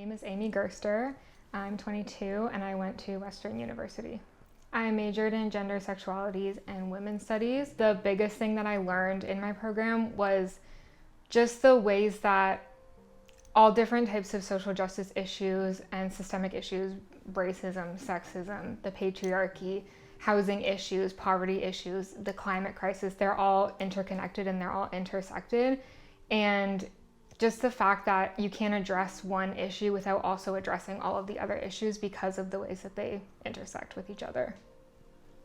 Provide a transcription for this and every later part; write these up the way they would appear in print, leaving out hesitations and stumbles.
name is Amy Gerster. I'm 22 and I went to Western University. I majored in gender, sexualities, and women's studies. The biggest thing that I learned in my program was just the ways that all different types of social justice issues and systemic issues, racism, sexism, the patriarchy, housing issues, poverty issues, the climate crisis, they're all interconnected and they're all intersected. And just the fact that you can't address one issue without also addressing all of the other issues because of the ways that they intersect with each other.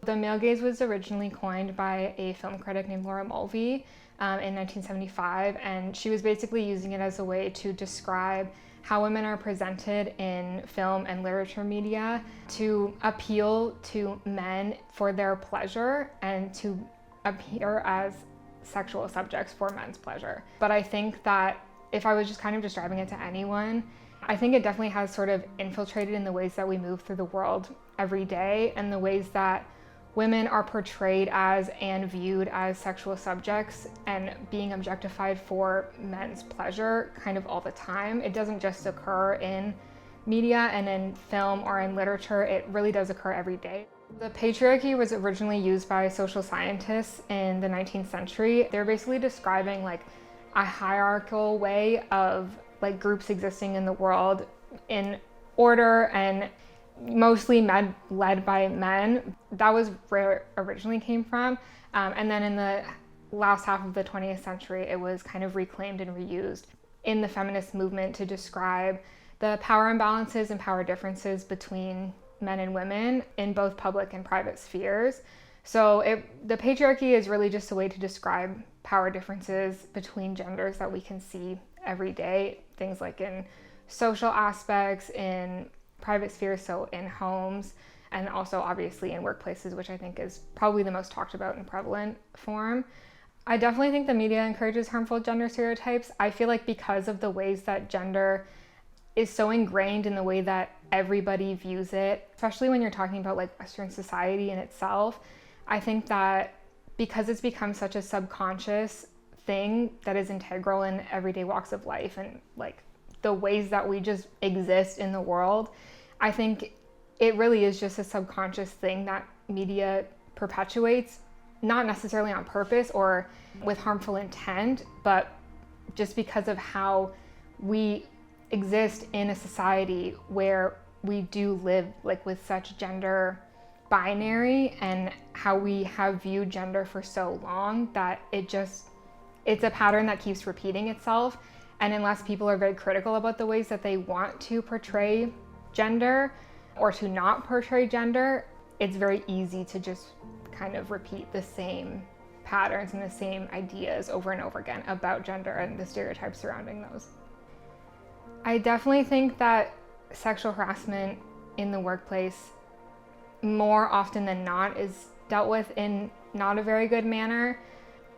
The male gaze was originally coined by a film critic named Laura Mulvey in 1975, and she was basically using it as a way to describe how women are presented in film and literature media to appeal to men for their pleasure and to appear as sexual subjects for men's pleasure. But I think that if I was just kind of describing it to anyone, I think it definitely has sort of infiltrated in the ways that we move through the world every day and the ways that women are portrayed as and viewed as sexual subjects and being objectified for men's pleasure kind of all the time. It doesn't just occur in media and in film or in literature, it really does occur every day. The patriarchy was originally used by social scientists in the 19th century. They're basically describing like a hierarchical way of like groups existing in the world in order and mostly led by men. That was where it originally came from. And then in the last half of the 20th century, it was kind of reclaimed and reused in the feminist movement to describe the power imbalances and power differences between men and women in both public and private spheres. So the patriarchy is really just a way to describe power differences between genders that we can see every day, things like in social aspects, in private spheres, so in homes, and also obviously in workplaces, which I think is probably the most talked about and prevalent form. I definitely think the media encourages harmful gender stereotypes. I feel like because of the ways that gender is so ingrained in the way that everybody views it, especially when you're talking about like Western society in itself, I think that because it's become such a subconscious thing that is integral in everyday walks of life and like the ways that we just exist in the world, I think it really is just a subconscious thing that media perpetuates, not necessarily on purpose or with harmful intent, but just because of how we exist in a society where we do live like with such gender binary and how we have viewed gender for so long that it's a pattern that keeps repeating itself. And unless people are very critical about the ways that they want to portray gender or to not portray gender, it's very easy to just kind of repeat the same patterns and the same ideas over and over again about gender and the stereotypes surrounding those. I definitely think that sexual harassment in the workplace more often than not is dealt with in not a very good manner.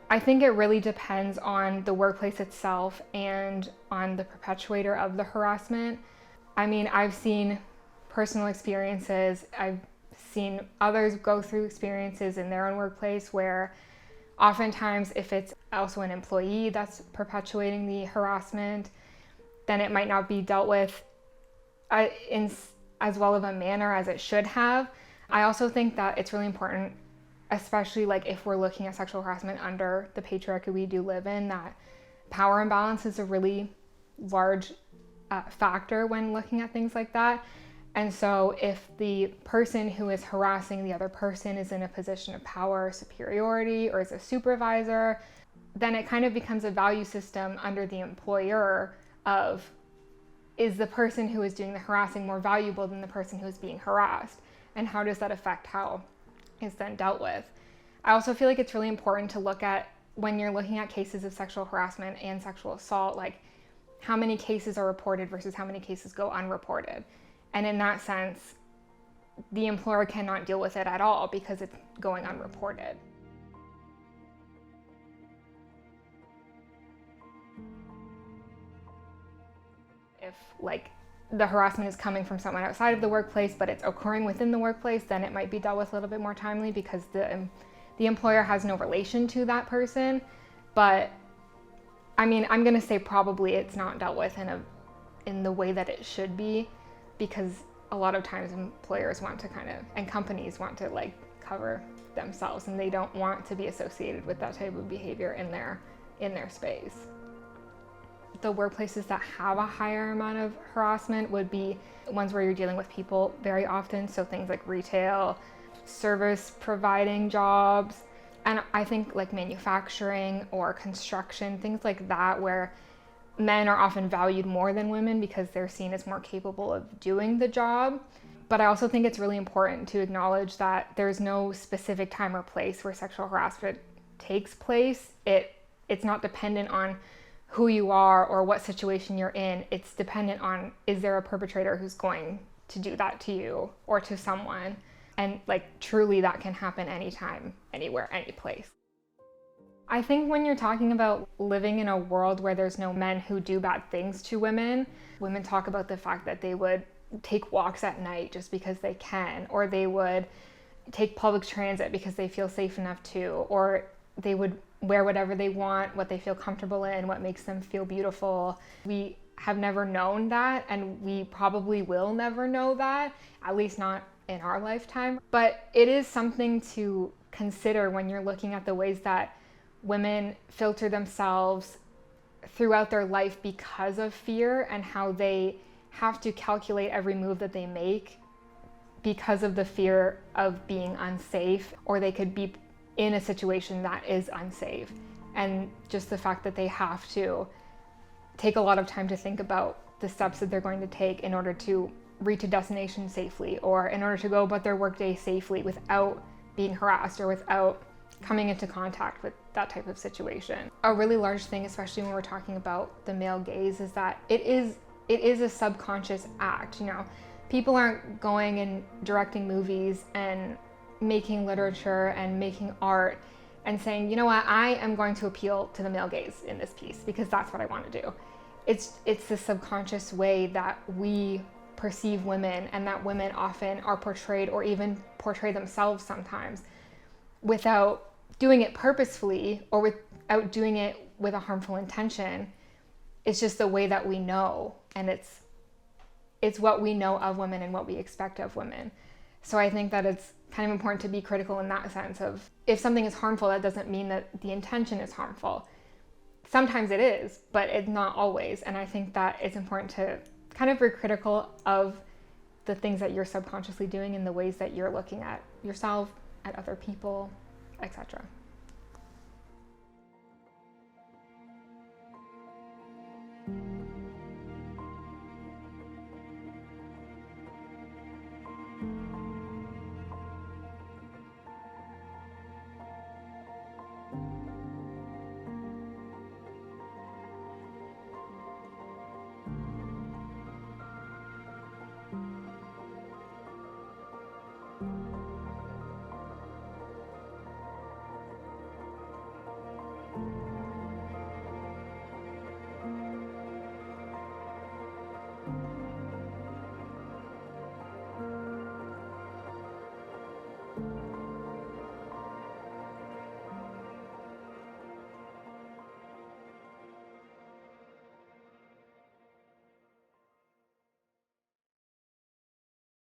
I think it really depends on the workplace itself and on the perpetuator of the harassment. I mean, I've seen personal experiences, I've seen others go through experiences in their own workplace where oftentimes if it's also an employee that's perpetuating the harassment, then it might not be dealt with in as well of a manner as it should have. I also think that it's really important, especially like if we're looking at sexual harassment under the patriarchy we do live in, that power imbalance is a really large factor when looking at things like that. And so if the person who is harassing the other person is in a position of power, superiority, or is a supervisor, then it kind of becomes a value system under the employer of, is the person who is doing the harassing more valuable than the person who is being harassed? And how does that affect how it's then dealt with? I also feel like it's really important to look at, when you're looking at cases of sexual harassment and sexual assault, like how many cases are reported versus how many cases go unreported. And in that sense, the employer cannot deal with it at all because it's going unreported. If like the harassment is coming from someone outside of the workplace, but it's occurring within the workplace, then it might be dealt with a little bit more timely because the employer has no relation to that person. But I mean, I'm gonna say probably it's not dealt with in the way that it should be, because a lot of times employers want to and companies want to like cover themselves, and they don't want to be associated with that type of behavior in their space. The workplaces that have a higher amount of harassment would be ones where you're dealing with people very often, so things like retail, service providing jobs, and I think like manufacturing or construction, things like that, where men are often valued more than women because they're seen as more capable of doing the job. But I also think it's really important to acknowledge that there's no specific time or place where sexual harassment takes place. It's not dependent on who you are or what situation you're in. It's dependent on, is there a perpetrator who's going to do that to you or to someone? And like truly that can happen anytime, anywhere, any place. I think when you're talking about living in a world where there's no men who do bad things to women talk about the fact that they would take walks at night just because they can, or they would take public transit because they feel safe enough to, or they would wear whatever they want, what they feel comfortable in, what makes them feel beautiful. We have never known that, and we probably will never know that, at least not in our lifetime. But it is something to consider when you're looking at the ways that women filter themselves throughout their life because of fear, and how they have to calculate every move that they make because of the fear of being unsafe, or they could be in a situation that is unsafe. And just the fact that they have to take a lot of time to think about the steps that they're going to take in order to reach a destination safely, or in order to go about their workday safely without being harassed or without coming into contact with that type of situation. A really large thing, especially when we're talking about the male gaze, is that it is a subconscious act. You know, people aren't going and directing movies and making literature and making art and saying, you know what, I am going to appeal to the male gaze in this piece because that's what I want to do. It's the subconscious way that we perceive women, and that women often are portrayed, or even portray themselves sometimes, without doing it purposefully or without doing it with a harmful intention. It's just the way that we know, and it's what we know of women and what we expect of women. So I think that it's kind of important to be critical in that sense of, if something is harmful, that doesn't mean that the intention is harmful. Sometimes it is, but it's not always. And I think that it's important to kind of be critical of the things that you're subconsciously doing and the ways that you're looking at yourself, at other people, etc.